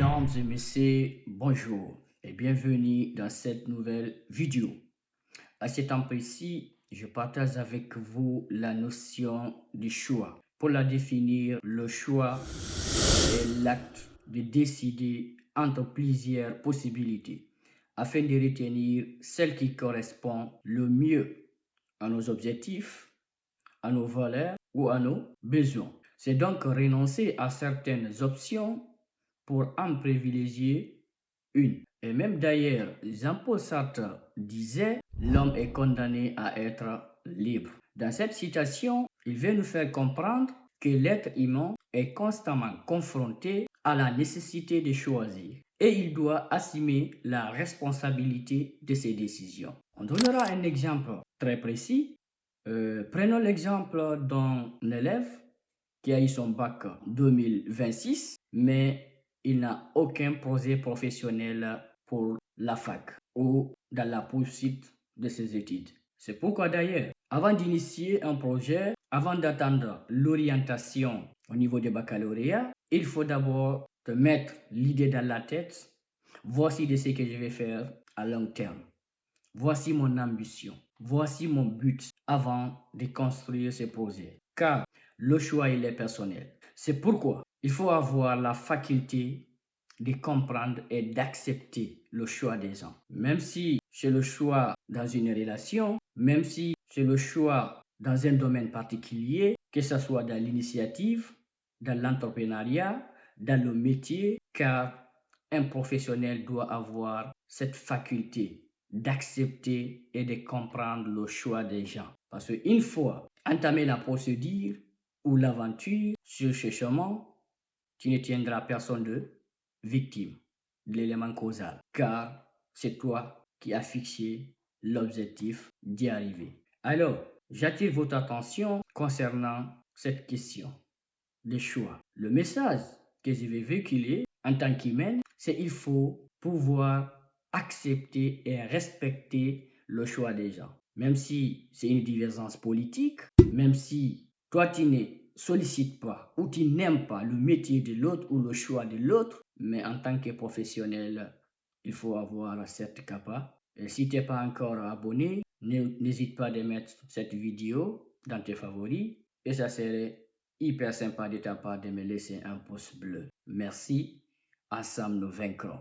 Mesdames et messieurs, bonjour et bienvenue dans cette nouvelle vidéo. À ce temps précis, je partage avec vous la notion du choix. Pour la définir, le choix est l'acte de décider entre plusieurs possibilités afin de retenir celle qui correspond le mieux à nos objectifs, à nos valeurs ou à nos besoins. C'est donc renoncer à certaines options pour en privilégier une. Et même d'ailleurs, Jean-Paul Sartre disait « L'homme est condamné à être libre ». Dans cette citation, il veut nous faire comprendre que l'être humain est constamment confronté à la nécessité de choisir et il doit assumer la responsabilité de ses décisions. On donnera un exemple très précis. Prenons l'exemple d'un élève qui a eu son bac 2026, mais il n'a aucun projet professionnel pour la fac ou dans la poursuite de ses études. C'est pourquoi d'ailleurs, avant d'initier un projet, avant d'attendre l'orientation au niveau du baccalauréat, il faut d'abord te mettre l'idée dans la tête. Voici de ce que je vais faire à long terme. Voici mon ambition. Voici mon but avant de construire ce projet. Car le choix, il est personnel. C'est pourquoi il faut avoir la faculté de comprendre et d'accepter le choix des gens. Même si c'est le choix dans une relation, même si c'est le choix dans un domaine particulier, que ce soit dans l'initiative, dans l'entrepreneuriat, dans le métier, car un professionnel doit avoir cette faculté d'accepter et de comprendre le choix des gens. Parce qu'une fois entamé la procédure ou l'aventure sur ce chemin, tu ne tiendras personne de victime de l'élément causal, car c'est toi qui as fixé l'objectif d'y arriver. Alors, j'attire votre attention concernant cette question des choix. Le message que je vais véhiculer en tant qu'humain, c'est qu'il faut pouvoir accepter et respecter le choix des gens. Même si c'est une divergence politique, même si toi tu ne sollicites pas ou tu n'aimes pas le métier de l'autre ou le choix de l'autre, mais en tant que professionnel, il faut avoir cette capa. Et si tu n'es pas encore abonné, n'hésite pas à mettre cette vidéo dans tes favoris et ça serait hyper sympa de ta part de me laisser un pouce bleu. Merci, ensemble nous vaincrons.